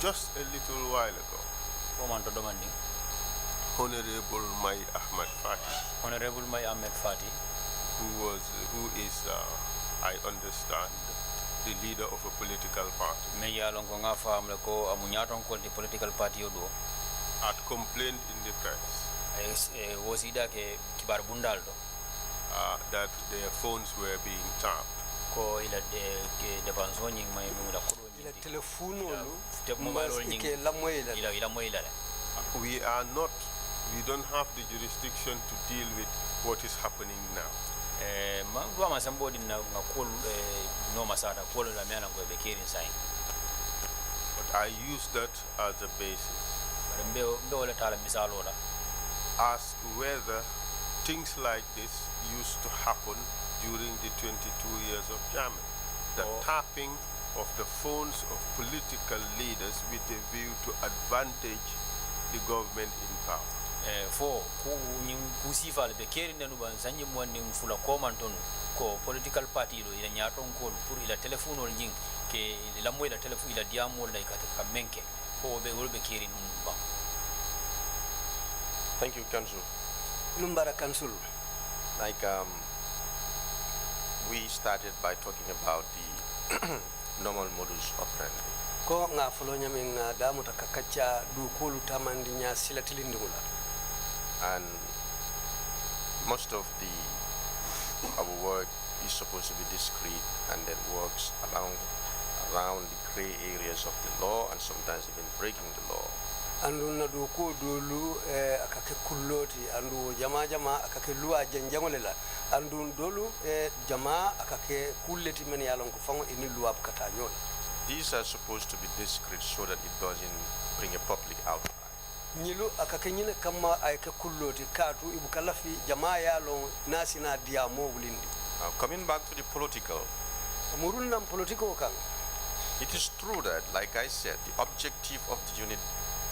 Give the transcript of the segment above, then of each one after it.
just a little while ago, Honorable Mai Ahmad Fati, Honorable Mai Ahmed Fati, who is, I understand, the leader of a political party, political party had complained in the press that their phones were being tapped. We don't have the jurisdiction to deal with what is happening now. But I use that as a basis. Ask whether things like this used to happen during the 22 years of jamming. The tapping of the phones of political leaders with a view to advantage the government in power. Ko political party lo ila nyaton ko pour ila telephone ol jing ke ila mo ila telephone ila diamo la ikata menke ko be wolbe keri numba. Thank you, Council. Numbara Council. Like we started by talking about the normal modus operandi. Ko nga folonya min damu takakacha du kolu tamandi nya silatilindula. And most of our work is supposed to be discreet and then works around the gray areas of the law and sometimes even breaking the law. Andu na do ko dolu akake kulloti andu jama akake luwa janjangolela andu dolu jama akake kulleti men yalon ko fango ini luwa kata nyola. These are supposed to be discreet so that it doesn't bring a public outcry. Nyilu akake nyine kama ayake kulloti katu ibukalafi jama yalon nasina diamo wulindi. Coming back to the political. Murunna political kan. It is true that, like I said, the objective of the unit,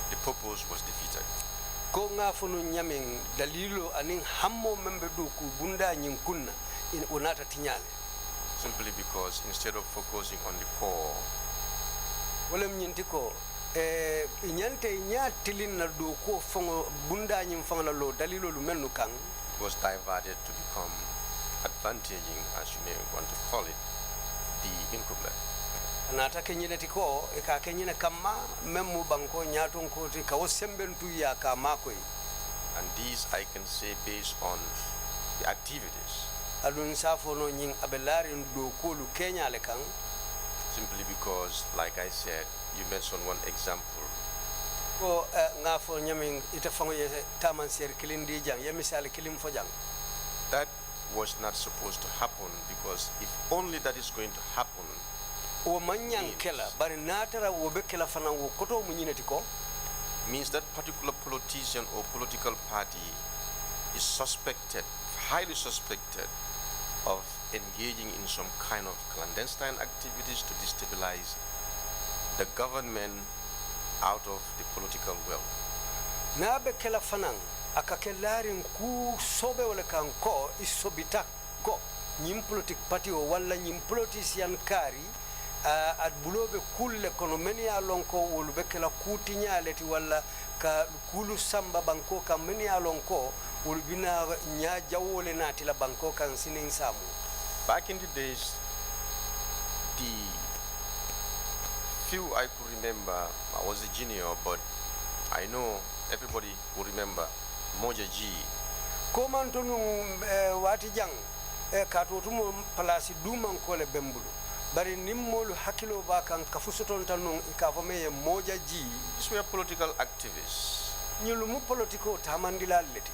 the purpose was defeated. Ko nga funu nyamin dalilo anin hammo membe do ku bunda nyin kunna in onata tinyale. Simply because instead of focusing on the core, wolem nyinti ko inyante nya tilin na do ko fongo bunda nyin fongo lo dalilo lu melnu kan was diverted to become advantaging, as you may want to call it, the incumbent. Nata kenyeleti ko ka kenyene kama memu banko nyaton ko ti ka wosembentu ya ka makoi. And these I can say based on the activities. Alun safo no nyin abelari ndo ko lu Kenya le kan. Simply because, like I said, you mentioned one example. Ko nga fo nyamin ita fango ye taman ser kilindi jang ye misal kilim fo jang. That was not supposed to happen, because if only that is going to happen, o manyang kela bari natara wo be kela fana wo koto mu nyineti ko means that particular politician or political party is suspected, highly suspected, of engaging in some kind of clandestine activities to destabilize the government out of the political will. Na be kela fana akakelarin ku sobe wala kan ko isobita ko nyim politic party o wala nyim politician kari ad bulobe kulle kono meni ya lonko wolbe kala kutinyaleti wala ka kulu samba banko kam meni ya lonko wolbina nya jawole nati la banko kan sinin samu. Back in the days, the few I could remember, I was a junior, but I know everybody will remember Moja G. Komantonu wati jang katotumo palasi duman kole bembulu. Bari nimmolu hakilo ba kan kafusoton tanon ikafome Moja G. These were political activists. Nyulumu politiko tamandila leti.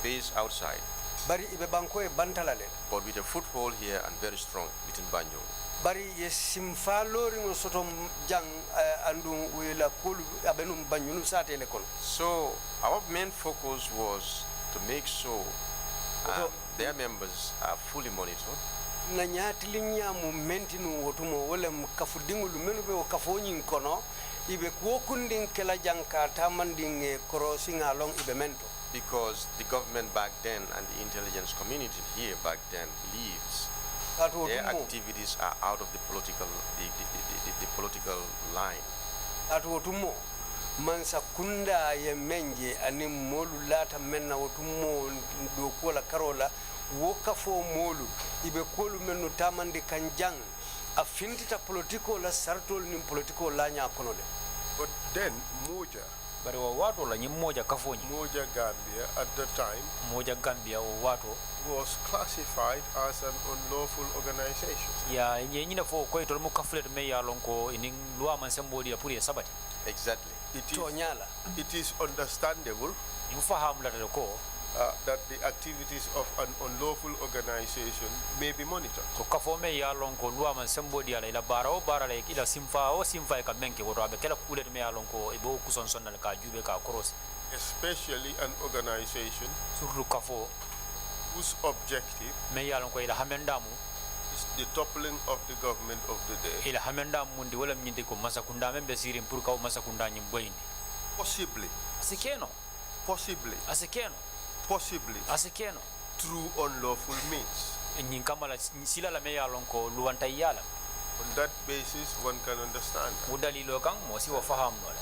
Based outside. Bari ibe banko e bantalale. But with a foothold here and very strong within Banjul. Bari ye simfa lori no sotom jang andung wila kulu abenum Banjulu sate le kon. So our main focus was to make sure their members are fully monitored. Na nyati linya mu mentinu wotumo wole kafudingulu menube o kafonyin kono ibe kuokundin kela janka tamanding crossing along ibe mento. Because the government back then and the intelligence community here back then believes their activities are out of the political line. atu otumo mansa kunda ye menje ani molu lata menna otumo do kola karola woka fo molu ibe kolu mennu tamande kanjang a fintita politiko la sartol nim politiko la nya kono de. But then Moja bari wo wato la nyim moja kafonyi Moja Gambia at the time moja Gambia wo wato was classified as an unlawful organization. ya nyina fo ko to mo kaflet me ya lonko inin loi man sembodi ya puri sabati. Exactly. It is understandable that the activities of an unlawful organization may be monitored. So kafome ya lonko loi man sembodi ala ila bara o bara la ila simfa e kamenke woto abe kala kulet me ya lonko e bo kuson sonnal ka jube ka cross. Especially an organization surtout kafo whose objective me ya lonko ila hamendamu is the toppling of the government of the day. Ila hamenda mundi wala mnyinde ko masakunda membe sirim pour ka masakunda nyimboyindi. Possibly. Asikeno. Possibly. Asikeno. Possibly. Asikeno. Through unlawful means. Nyinkama sila la meya lonko luwanta yala. On that basis one can understand. Udalilo kang mo si wa faham wala.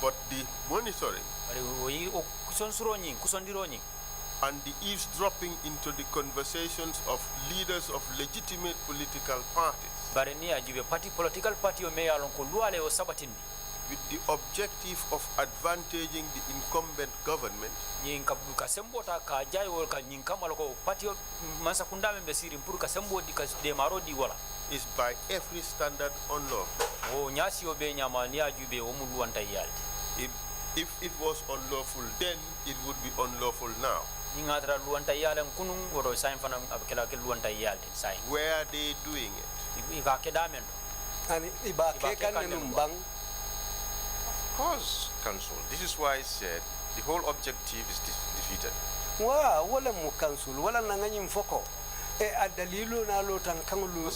But the monitoring bari o kusonsuro nyin kusondiro nyin and the eavesdropping into the conversations of leaders of legitimate political parties bare ni ajube political party o meya lonko luale o sabatindi with the objective of advantaging the incumbent government nyin ka sembota ka jayo ka nyin kamalo ko party mansa kunda membe sirim pour ka sembodi ka de marodi wala is by every standard unlawful. O nyasi o be nyama ni ajube o mu luwanta yalde. If it was unlawful then, it would be unlawful now. Where are they doing it? Of course, Council. This is why I said the whole objective is defeated. Wala mu council wala nanganyim foko adalilu na lo tankangulu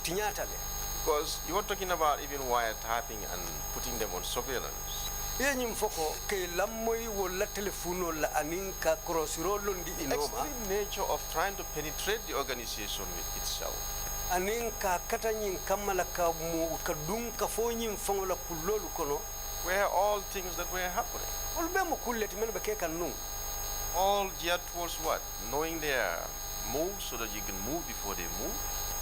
tinyata le. Because you were talking about even wiretapping and putting them on surveillance. Yenyim foko ke lamoy wala telefono la aninka crossiro londi inoma. Extreme nature of trying to penetrate the organization itself. Aninka katanyin kamala ka mu kadun ka fonyin fongola kulolu kono. Where all things that were happening. Ulbe mo kullet men beke kanun. All geared towards what? Knowing their moves so that you can move before they move.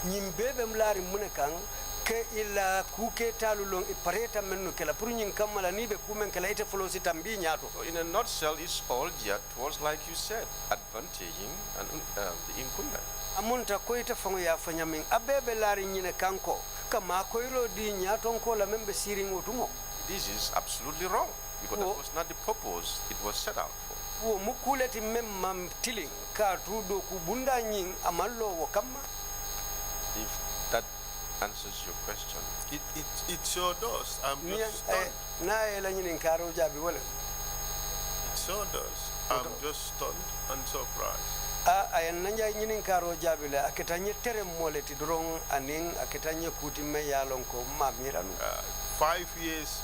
Nyimbebe mlari munekang ke ila kuke talulong ipareta menu kela puru nyin kamala nibe kumen kela ite folosi tambi nyato. So in a nutshell, it's all geared towards, like you said, advantaging and the incumbent. Amunta ko ite fongo ya fanyaming abebe lari nyine kanko kama koiro di nyato nko la membe siring otumo. This is absolutely wrong because that was not the purpose it was set out for. Wo mukuleti memam tiling ka tudo kubunda nyin amallo wo kama. If that answers your question. It sure does. I'm just stunned. It sure does. I'm just stunned and surprised. Ayan nanja nyinin karo jabile akitanye tere moleti drong aning akitanye kuti me yalon ko mamiranu. 5 years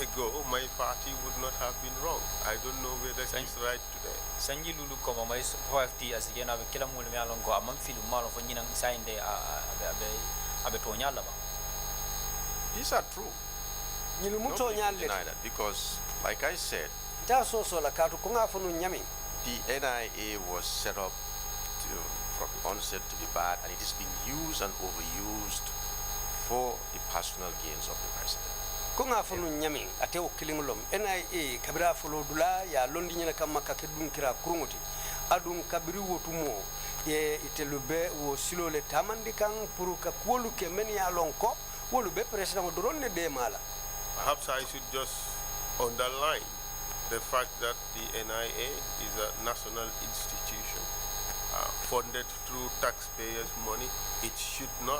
ago my party would not have been wrong. I don't know whether he's right today. Sanji lulu ko mamay 50 asigena be kila mul me yalon ko amam filu malo fo nyinang sainde abe to nyalla ba. These are true. Nyilu muto nyalle deny that because like I said, ta so la katu ko ngafunu nyami. The NIA was set up from the onset to be bad, and it is being used and overused for the personal gains of the president. Konga funu nyami ate o kilingolom NIA kabira folo dula ya londi nyina kama kakedun kira kurunguti adun kabiri wotumo ye itelube wo silole tamandi kan puru ka kuolu ke men ya lonko wolu be president doron ne de mala. Perhaps I should just underline the fact that the NIA is a national institution funded through taxpayers' money. It should not,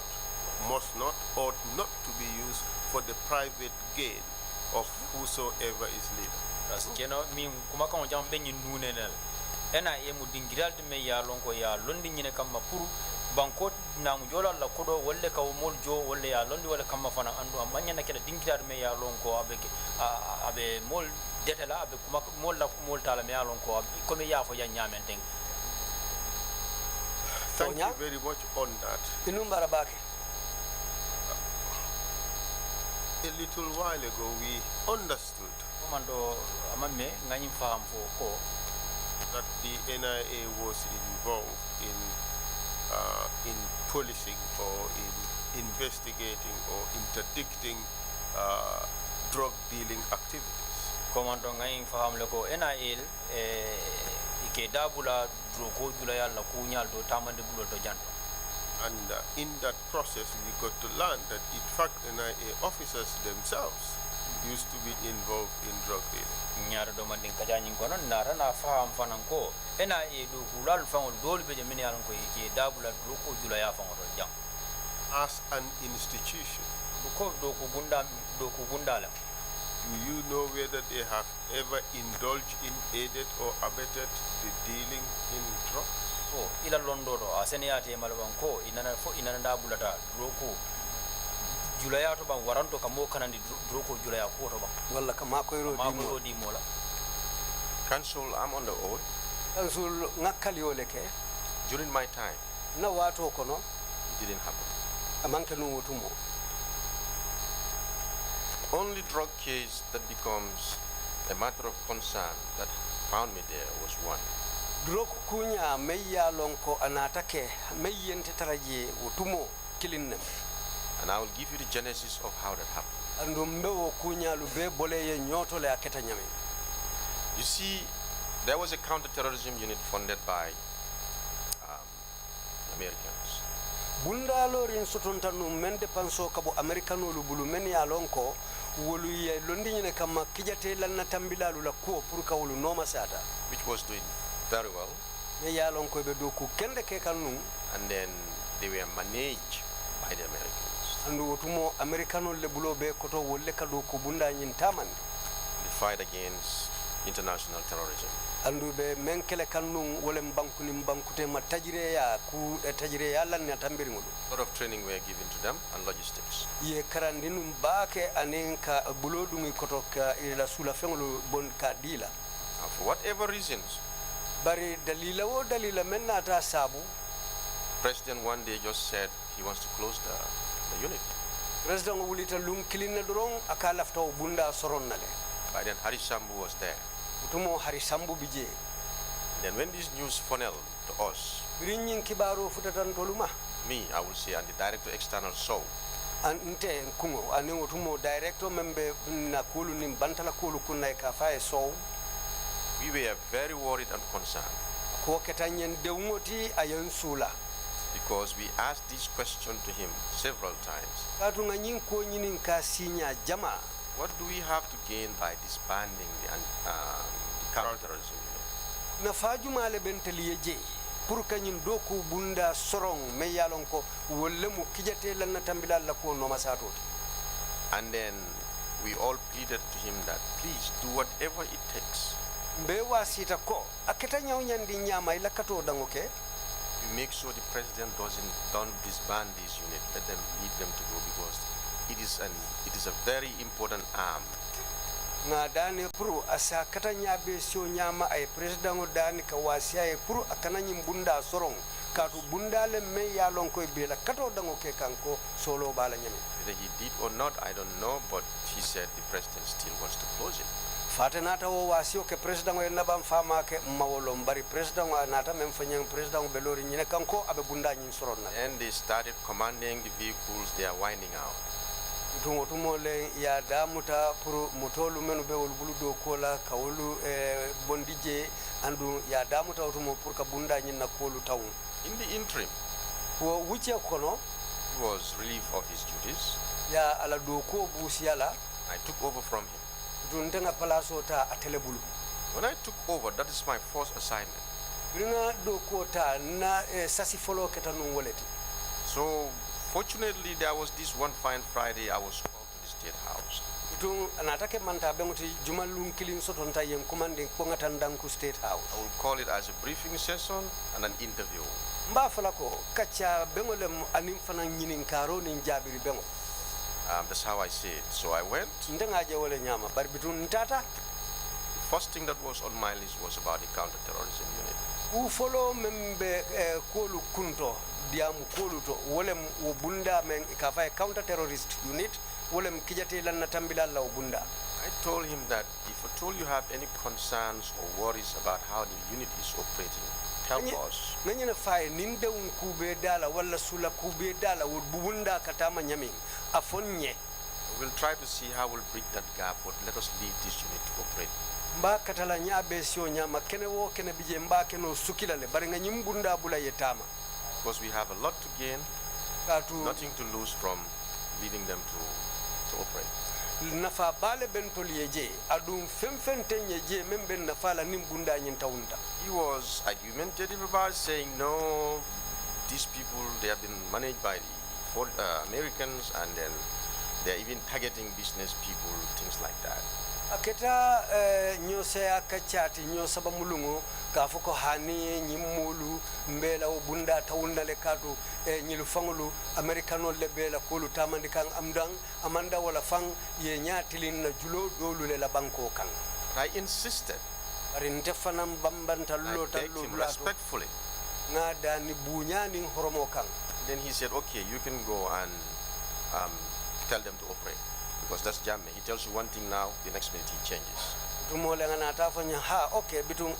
must not, ought not to be used for the private gain of whosoever is leader. Parce que no mi kuma kan jam be nyin nune nel NIA mu dingiral de me ya lonko ya londi nyine kamma pour banko na mu jola la kodo wolle ka mol jo wolle ya londi wala kamma fana andu amanya na kala dingiral me ya lonko abe mol detela abe kuma mol la mol tala me ya lonko ko me ya fo ya nyamenten. Thank you very much on that. a little while ago we understood that the NIA was involved in policing or in investigating or interdicting drug dealing activities. Commando ngayin faham le ko NIL ike dabula drogo julaya la kunyal do tamande bulo do janto. And in that process we got to learn that in fact NIA officers themselves used to be involved in drug dealing. Nyara do mandin kajanyin kono nara na faham fanan ko NIA do hulal fangol dol be jemini alon ko ike dabula drogo julaya fangol do jang. As an institution, Do ku gunda la. do you know whether they have ever indulged in, aided or abetted the dealing in drugs? Oh, ila londo do aseniate malwan ko inana da bulata droko julaya to ban waranto kamo kanandi droko julaya ko to ban walla kama ko ro di mola. Council, I'm on the oath. Council ngakali oleke During my time, na wato kono it didn't happen. amanke no wutumo. Only drug case that becomes a matter of concern that found me there was one. Drog kunya meya lonko anatake meyente taraje wutumo kilinnem. And I will give you the genesis of how that happened. Andumbe wo kunya lube bole ye nyoto le aketa nyame. You see, there was a counter-terrorism unit funded by Americans. Bundalo rin sotonta no mende panso kabo americano lu bulu men ya lonko wolu ye londi nyine kama kijate lanna tambila lu la ko pour ka wolu noma sata, Which was doing very well. me ya lonko be do ku kende ke kanu And then they were managed by the Americans. andu wotumo americano le bulo be koto wolle ka do ko bunda nyin taman The fight against international terrorism. andu be menkele kanu wole mbanku ni mbankute ma tajire ya ku tajire ya lan na tambiri ngulu. A lot of training were given to them and logistics. Ye karandinu mbake anen ka bulo dungi koto ka ila sula fengulu bon ka dila Now, for whatever reasons, bari dalila wo dalila menna ta sabu President one day just said he wants to close the unit. president wulita lum kilina doron aka lafta o bunda soron nale By then, Hari Sambu was there. utumo hari sambu bije Then when this news funneled to us, birinyin kibaro futatan toluma me, I will say, and the director external saw, ante kungo ane utumo director membe na kulu ni bantala kulu kunna ka fae so we were very worried and concerned ko ketanyen dewngoti ayen sula because we asked this question to him several times. katu nganyin ko nyinin ka sinya jama What do we have to gain by disbanding the counterterrorism unit? na fajuma le bentali yeje pour kanyin doku bunda sorong me yalon ko wolle mu kijate lan na tambila la ko no masato. And then we all pleaded to him that please do whatever it takes. Mbe wasita ko aketa nyaw nyandi nyama ila kato dangoke You make sure the president don't disband this unit. Let them leave them to go because it is a very important arm. nga dani pro asa kata nyabe sio nyama ay president dani ka wasiya e pro akana nyim bunda sorong katu bunda le me yalon ko be la kato dangoke kanko solo bala nyame. Whether he did or not, I don't know, but he said the president still wants to close it. Fatenata wo wasio ke president e nabam fama ke mawolo mbari president nata mem fanyang president be lori nyine kanko abe bunda nyin soronna. And they started commanding the vehicles. They are winding out. Tumo le ya damuta pour motolu menu be wol buludo kola kawolu bondije andu ya damuta tumo pour ka bunda nyin na kolu taw. In the interim, Wo wuce kono he was relieved of his duties. ya ala do ko busiala I took over from him. duntenga palaso ta atelebulu. When I took over, that is my first assignment. Bringa do ko ta na sasi folo ketanu woleti. So, fortunately, there was this one fine Friday I was called to the State House. Tung anatake manta bengoti jumalun kilin sotonta yen commanding ko ngatandanku State House. I will call it as a briefing session and an interview. Mba fala ko kacha bengolem anim fana nyinin karo nin jabiri bengo. That's how I say it. So I went. Ndenga je wole nyama bari bitun ntata The first thing that was on my list was about the counterterrorism unit. u follow membe kolu kunto diamu kolu to wolem wo bunda men ka fa counter terrorist unit wolem kijate lan natambila la bunda. I told him that if at all you have any concerns or worries about how the unit is operating, help us. Nganyana fay ninde un kube dala wala sula kube dala wud bunda katama nyami afonye. We'll try to see how we'll bridge that gap, but let us leave this unit to operate. Mba katala nyabe sio nyama kene wo kene bije mba keno sukila le bari nga nyimbunda bula yetama. Because we have a lot to gain, nothing to lose from leaving them to operate. Nafa bale bentol yeje adum femfen tenye je memben nafa la nimbunda nyintaunda. He was argumentative about saying no, these people, they have been managed by the Americans, and then they're even targeting business people, things like that. Aketa nyose akachati nyosa bamulungu kafuko hani nyimulu mbela ubunda taunda lekatu nyilufangulu amerikano lebela kulu tamandikang amanda wala fang ye nyatilin na julo dolu le la banko kan. I insisted. Arintefanam bambanta I begged him respectfully. Ngada ni bunyani horomo kan. Then he said, okay, you can go and tell them to operate. Because that's Jamme. He tells you one thing now, the next minute he changes. Okay, bitung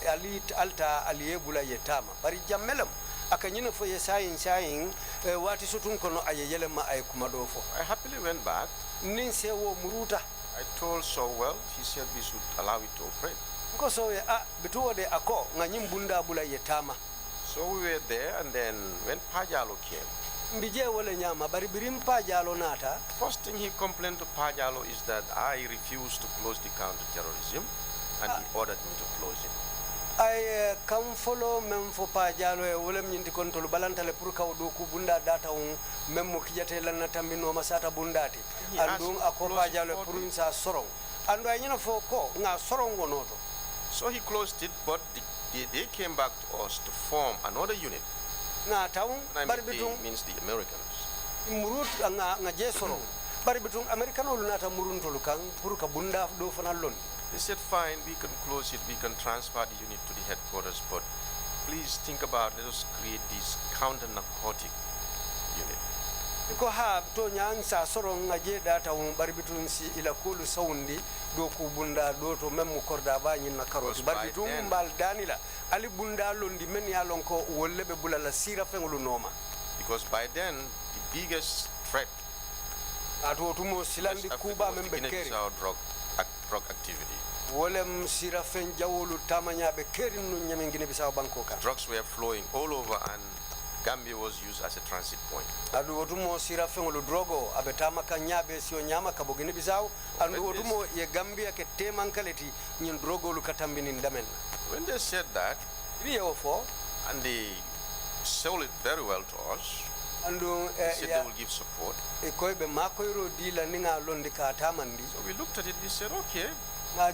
alta aliyebula yetama. Bari jammelam akanyina fo yesayin wati sutun kono ayele ma ay kumadofo. I happily went back. Ninse wo muruta. I told so well, he said we should allow it to operate. Because bituwa de ako nganyim bunda bula yetama. So we were there, and then when Pajalo came, first thing he complained to Pajalo is that I refused to close the counter-terrorism, and he ordered me to close it. I come follow mem for Pajalo wolem nyinti kontolu balantale pour kawdu ku bunda data mem kijate lan natambino masata bundati andung ako Pajalo pour insa sorong ando anyina fo ko nga sorong wonoto. So he closed it, but they came back to us to form another unit. Means the Americans. Murut nga jesoro bari bitung americano lunata muruntolu kan pour ka bunda do fanal. They said fine, we can close it, we can transfer the unit to the headquarters, but please think about, let us create this counter narcotic unit. Ko ha to nyansa soro nga je data bari bitung si ila kulu saundi do ku bunda do to memu korda ba nyin na karoti bari bitung bal danila ali bunda londi men ya lonko wollebe bulala sira fengulu noma. Because by then the biggest threat atumo silandi kuba membe keri drug activity. Wolem sira fen jawulu tamanya be keri nu nyamengine bisaw banko ka. Drugs were flowing all over, and Gambia was used as a transit point. Adu otumo sira fengulu drogo abetama kanyabe sio nyama kabogine bisaw andu otumo ye Gambia ke temankaleti nyin drogo lu katambini ndamen. When they said that, and they sold it very well to us, and they said they will give support. So we looked at it, we said, okay. I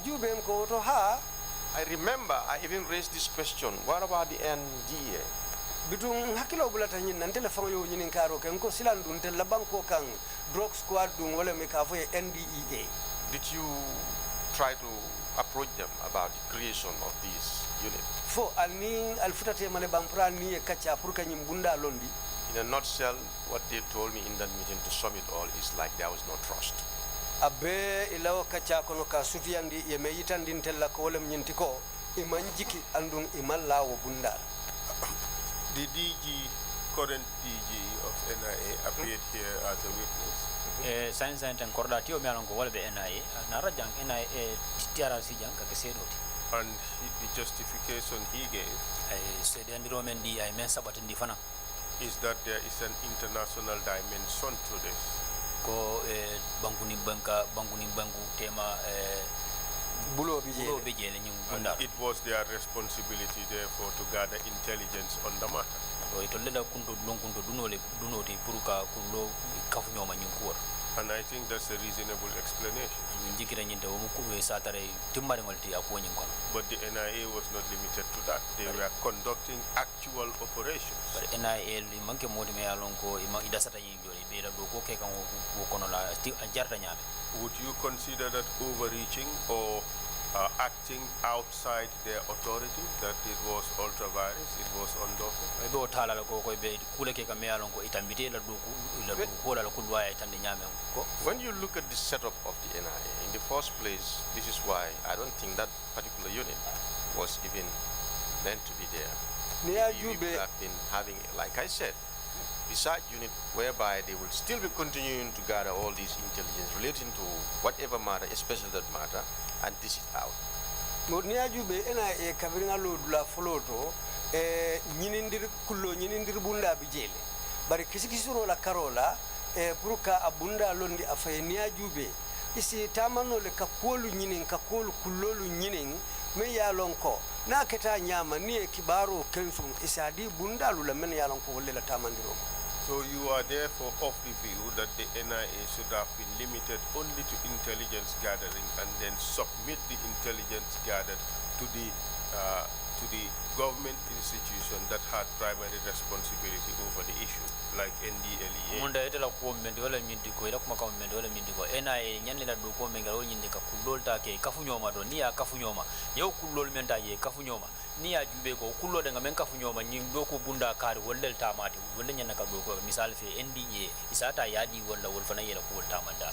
remember I even raised this question, what about the NDA? Did you try to approach them about the creation of this unit? In a nutshell, what they told me in that meeting to sum it all is like there was no trust. The DG, current DG of NIA appeared here as a witness. Science and Cordatio Melango will be NIA, Narajang NIA Trrc Jang Kakesedoti. And the justification he gave said the Roman D. I meant Sabat in Difana is that there is an international dimension to this. Go Banguni Bangu Tema Bulo Bijel. And it was their responsibility, therefore, to gather intelligence on the matter. And I think that's a reasonable explanation. But the NIA was not limited to that. They were conducting actual operations. Would you consider that overreaching, or acting outside their authority, that it was ultra virus, it was unlawful? Be tala ko ko be kule ke kamya lon ko itambite la do ko la kulwa itande nyame ko. When you look at the setup of the NIA, in the first place, this is why I don't think that particular unit was even meant to be there. You would have been having, like I said, research unit whereby they will still be continuing to gather all these intelligence relating to whatever matter, especially that matter, and this is out. Niya jube NIA kabiringa lodula foloto nyinindir kullo nyinindir bunda bijele bari kisikisiro la karola puruka abunda londi afaye niya jube isi tamano le kakolu nyinin kakolu kullolu nyinin me yalon ko na keta nyama ni kibaro kensun isadi bunda lula men yalon ko wolle la tamandiro. So you are therefore of the view that the NIA should have been limited only to intelligence gathering and then submit the intelligence gathered to the government institution that had primary responsibility over the issue, like NDLEA. Munda ite la ko mende wala nyindi ko ila kuma ka mende wala nyindi ko NIA nyanni la do ko menga wala nyindi ka kulol ta ke kafunyoma do ni ya kafunyoma yow kulol menta ye kafunyoma ni ya jube ko kullo de ngamen kafunyoma nyi do ko bunda kar wollel tamati wolle nyanna ka do ko misal fe NDA isata yadi wala wol fana yela ko wol tamanda.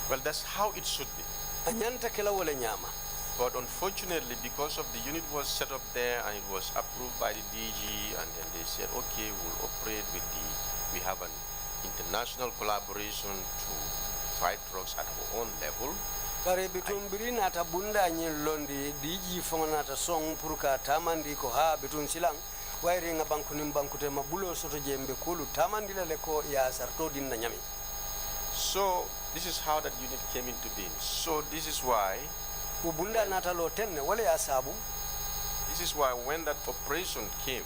Well, that's how it should be. Anyanta kala wala nyama. But unfortunately, because of the unit was set up there and it was approved by the DG, and then they said, okay, we'll operate with we have an international collaboration to fight drugs at our own level. Kare bitun biri nata bunda nyin londi DG fonata song puruka tamandi ko ha bitun silang wairi nga banku nim banku te mabulo soto jembe kulu tamandi le ko ya sarto din na nyami. So this is how that unit came into being. So this is why bunda nata lo tenne wala ya sabu. This is why when that operation came,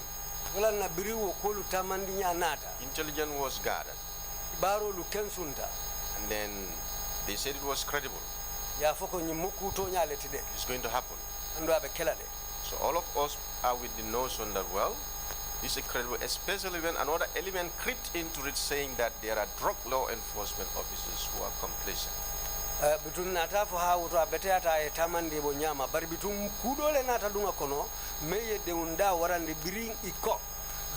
wala na biri wo kulu tamandi nya nata intelligence was gathered. Baro lu kensunta. And then they said it was credible. Ya foko nyimuku to nyale tide. It's going to happen. Ando abe kelale. So all of us are with the notion that, well, this is credible, especially when another element crept into it saying that there are drug law enforcement officers who are complacent. Bitun nata fo ha wuto abete ata e tamande bo nyama bari bitun kudole nata dunga kono meye de unda warande biring iko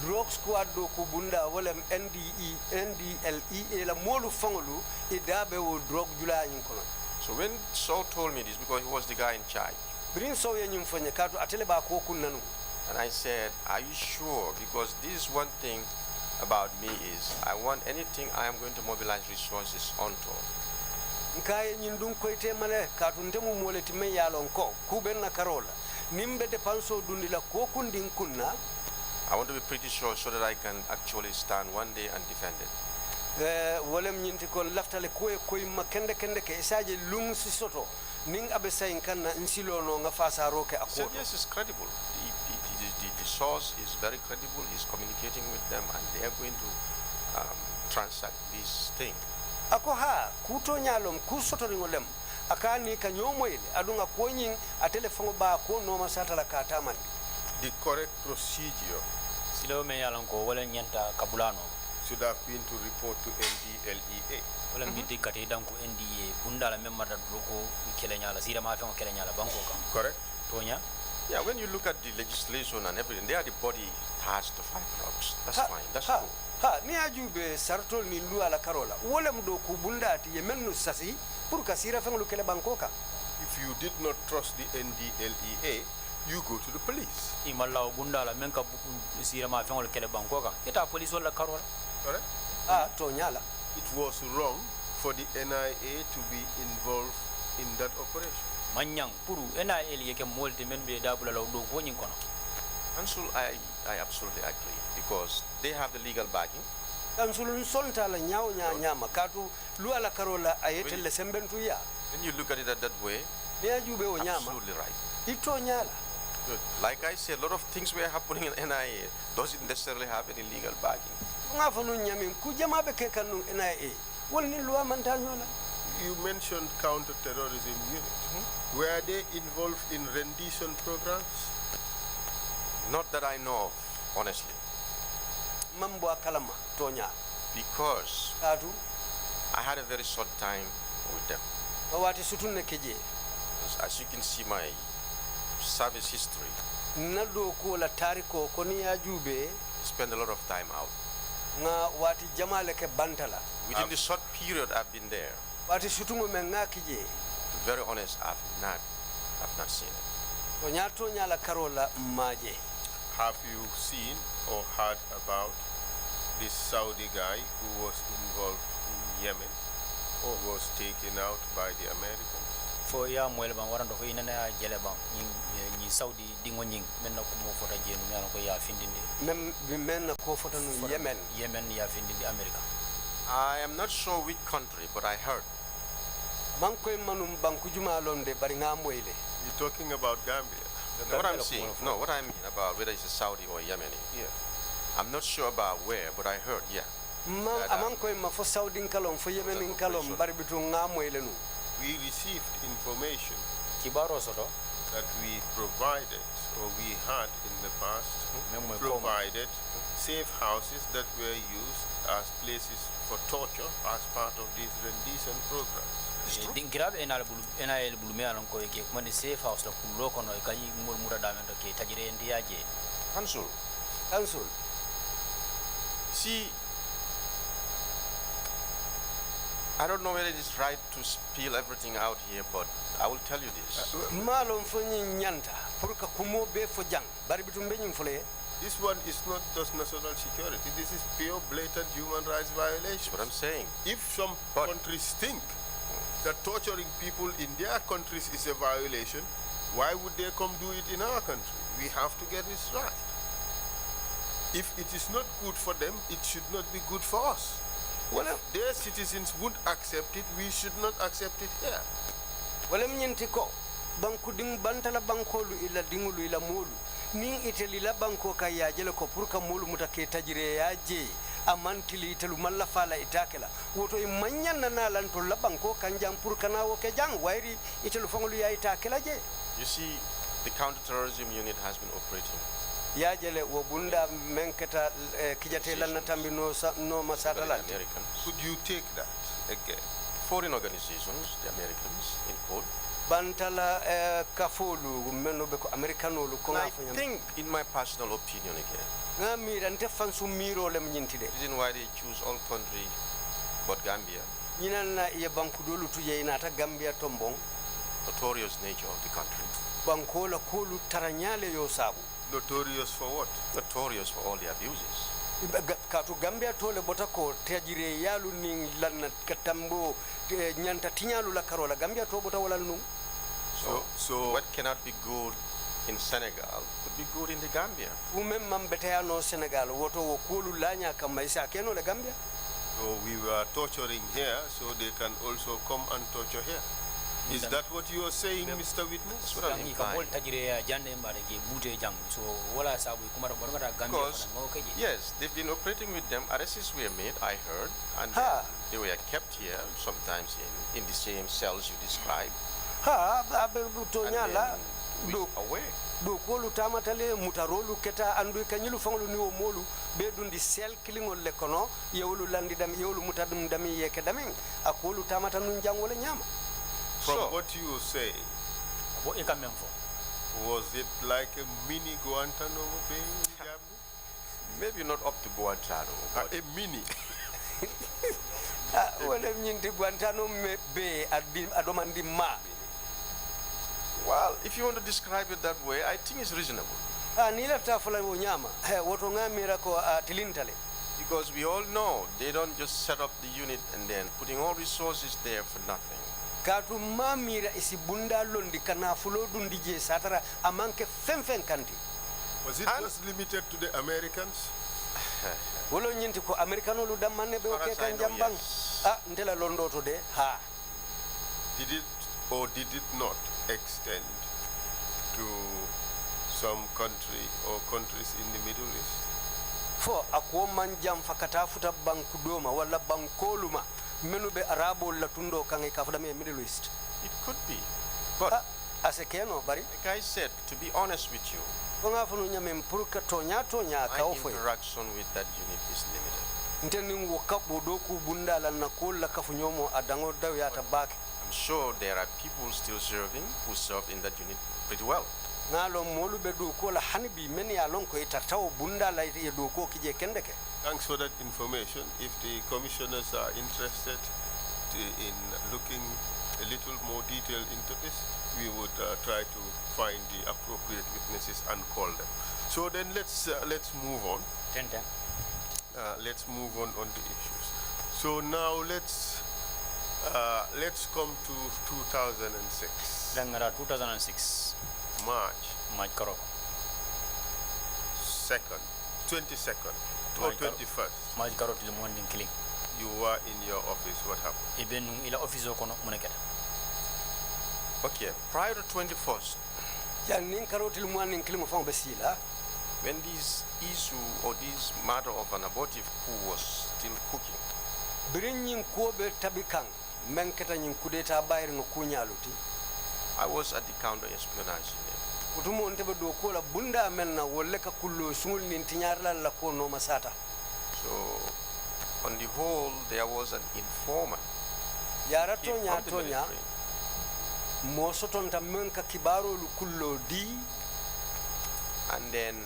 drug squad do ko bunda wala NDLEA la molu fangolu idabe wo drug jula nyin kono. So when Saul told me this, because he was the guy in charge, birin so ye nyum fanya katu atele ba ko kunnanu, and I said, are you sure? Because this is one thing about me is I want anything I am going to mobilize resources onto. Nkaye nyindum koite male katu ndemu moleti me yalon ko kubenna karola nimbe de panso dundila ko kundin kunna. I want to be pretty sure so that I can actually stand one day and defend it. Wolem nyinti ko laftale koy makende kende ke isaje lung si soto ning abe sayin kanna insilo no nga fasa roke akodo. Yes, it's credible. The source is very credible. He's communicating with them and they are going to transact this thing. Ako ha kuto nyalom kusoto ringolem akani kanyomo ile adunga konyin atelefongo ba ko no masata la kataman. The correct procedure Silo me yalon ko wala nyanta kabulano should have been to report to NDLEA. wala midi kate dan ko NDA bunda la memma da droko kelenya la sira ma fa kelenya la banko kam. Correct? Tonya? Yeah, when you look at the legislation and everything, they are the body tasked to fight drugs. That's fine. That's true. Ha ni ajube sartol ni lu ala karola wala mdo ku bunda ti yemennu sasi pour ka sira fenglu kele banko kam. If you did not trust the NDLEA, you go to the police. Imalla bunda la menka sira ma fa kele banko kam. Eta police wala karola. Correct? Tonyala. It was wrong for the NIA to be involved in that operation. Manyang puru NIA yeke molti men be dabula law do ko nyin kono. Council, I absolutely agree because they have the legal backing. Kansulun solta la nyaaw nyama katu lu ala karola ayete le sembentu ya. When you look at it that way, Ni ajube o nyama. absolutely right. Ito nyala. Good. Like I said, a lot of things were happening in NIA doesn't necessarily have any legal backing. Nga fanu nyamin ku jama be ke kanu NIA. Wol ni luwa mantanyola. You mentioned counter-terrorism unit. Were they involved in rendition programs? Not that I know of, honestly. Mambo akalama tonya. Because Katu I had a very short time with them. wati sutun ne keje. organizations, as you can see my service history, nado ko la tariko ko ni ajube spend a lot of time out. nga wati jamale ke bantala Within the short period I've been there, wati sutungo men ngakije to be very honest, I've not seen it. to nyato nyala karola maje. Have you seen or heard about this Saudi guy who was involved in Yemen, or was taken out by the Americans? fo ya moyle ban warando ko inana ya jele ban ni Saudi dingo nying men na ko mo fota jenu men ko ya findinde Mem bi men ko fota no Yemen ya findinde America. I am not sure which country, but I heard. man koy manum banku juma londe bari nga moyle. You're talking about Gambia. No, what I'm saying, no, what I mean about whether it's a Saudi or Yemeni, Yeah. I'm not sure about where, but I heard, yeah. Man aman koy ma fo Saudi kalon fo Yemen kalon bari bitu nga moyle no. We received information Kibaro soto that we provided, or we had in the past, Memo provided safe houses that were used as places for torture as part of these rendition programs. din grab enal bulu me alon ko ke ko ni safe house la kullo kono e kay mul mura damen to ke tajire en diaje Council, see, I don't know whether it is right to spill everything out here, but I will tell you this. malon fo ni nyanta pour ka kumo be fo jang bari bitu be nyum fole. This one is not just national security. This is pure blatant human rights violation. That's what I'm saying. If some countries think that torturing people in their countries is a violation, why would they come do it in our country? We have to get this right. If it is not good for them, it should not be good for us. Well, if their citizens would accept it, we should not accept it here. Wala mnyenti ko banku ding bantala bankolu ila dingulu ila mulu ning iteli la banko ka yajele ko pour ka mulu mutake tajire yaje amantili telu malla fala itakela woto e manyanna na lanto la banko kanjam pour kana wo ke jang wairi itelu fangulu ya itakela je. You see, the counterterrorism unit has been operating. Yajele wo bunda menketa kijate lan natambi no masatala. Americans, Could you take that again? foreign organizations, the Americans, in quote. Bantala kafolu meno be ko americanolu ko I think, in my personal opinion again, ngamira nte fansu miro lem nyintide. reason why they choose all country but Gambia, Nyinana ye banku dolu tuje inata Gambia tombong notorious nature of the country. bankola kolu taranyale yo sabu. Notorious for what? Notorious for all the abuses. Katu Gambia tole botako tajire yalu ning lanna katambo nyanta tinyalu la karola Gambia to bota wala nung. So What cannot be good in Senegal could be good in the Gambia. Umem mambetea no Senegal woto wo kolu lanya kama isa keno le Gambia. So we were torturing here, so they can also come and torture here. Is that what you are saying, Mr. Witness? That's what I'm ni ka bol implying. tajire jande mbare ke bute jang so wala sabu kumara borga Gambia Because, fana ngo keje yes, they've been operating with them. Arrests were made, I heard, and Ha. they were kept here, sometimes in the same cells you described. Ha abe And tonyala then do away. do kolu tamatale mutarolu keta andu kanyulu fanglu ni wo molu be dundi sel kilingol le kono yewulu landi dam yewulu mutadum dami yeke damen akolu tamata nun jangole nyama. From So- what you say, bo e quand même fo was it like a mini Guantanamo Bay in Gambia? Maybe not up to Guantanamo, but A mini. Wala nyindi Guantanamo be adomandi ma. well, if you want to describe it that way, I think it's reasonable. Nila tafula wo nyama woto ngamira ko tilintale. Because we all know they don't just set up the unit and then putting all resources there for nothing. Katu mamira isi bunda londi kana fulo dundi je satara amanke femfen kanti. Was it And- just limited to the Americans? Wolo nyinti ko americano lu damane be o Far as ke I kan know, jambang. yes. Ndela londo to de ha. Did it or did it not extend to some country or countries in the Middle East? Fo akwo manjam fakata futa banku doma wala bankoluma menu be arabo la tundo kan e kafuda me Middle East. It could be. But Asekeno bari like I said, to be honest with you, nga funu nyame mpurka tonya my ka ofo. interaction with that unit is limited. Nteni wo kabo doku bunda la nakula kafunyomo adango daw yata bak. I'm sure there are people still serving who serve in that unit pretty well. ngalo molu be do ko la hanbi men ya lon ko itartaw bunda la ye do ko kije kendeke. Thanks for that information. If the commissioners are interested in looking a little more detail into this, we would try to find the appropriate witnesses and call them. So then let's move on. Let's move on the issues. So now let's come to 2006. 2006 March karo 22nd or 21st. March karo til morning killing. You were in your office. What happened? Ibn ila office kono muneketa. Okay, prior to 21st, jannin karotil morning killing fon basila when this issue or this matter of an abortive coup was still cooking, birinyin ko be tabikan men keta nyin kudeta bayir ngo kunyaluti I was at the counter espionage. utumo ntebe do ko la bunda men na wolle ka kullo sungul nin tinyarla la ko no masata. So, on the whole, there was an informant. yara came tonya from the tonya military. mo sotonta men ka kibaro lu kullo di And then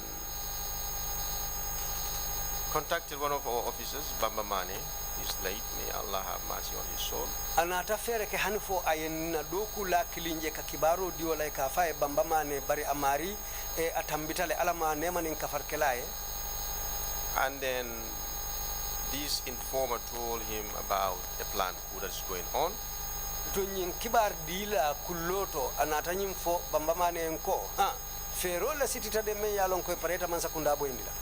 contacted one of our officers, Bamba Mane. He's late, may Allah have mercy on his soul. anata fere ke hanfo ayenna doku la kilinje ka kibaro di wala ka fa e bambamane bari amari e atambitale alama nemanin kafarkelaye. And then this informer told him about a planned coup that is going on. to nyin kibar dila kulloto anata nyim fo bambamane enko ha fero la sitita de men yalon ko pareta man sakunda boyindila.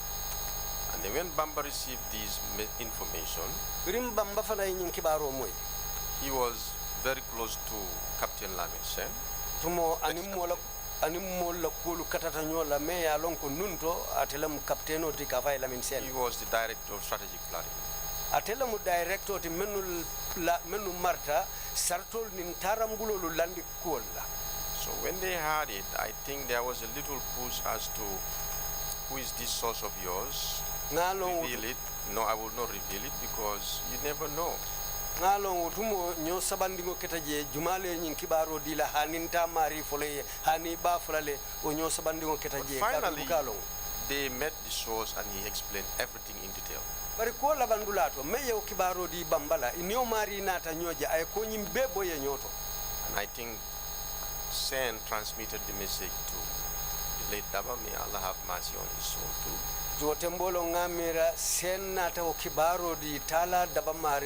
And then when Bamba received this information, birim bamba fana nyin kibaro moy he was very close to Captain Lamisen. tumo animmo la kulu katata nyola me yalon ko nunto atelam captaino ti ka fay lamin sen. He was the director of strategic planning. atelamu director ti menu marta sartol nin tarambulolu landi kolla. So when they heard it, I think there was a little push as to who is this source of yours? Reveal it. No, I will not reveal it because you never know. ngalo tumo nyo sabandingo ketaje jumale nyin kibaro dila haninta mari fole hani ba fulale o nyo sabandingo ketaje. Finally, they met the source and he explained everything in detail. bari ko la bandulato meyo kibaro di bambala inyo mari nata nyoja ay ko nyim bebo ye nyoto. And I think Sen transmitted the message to the late Daba. May Allah have mercy on his soul too. Jotembolo ngamira sen nata o kibaro di tala daba mari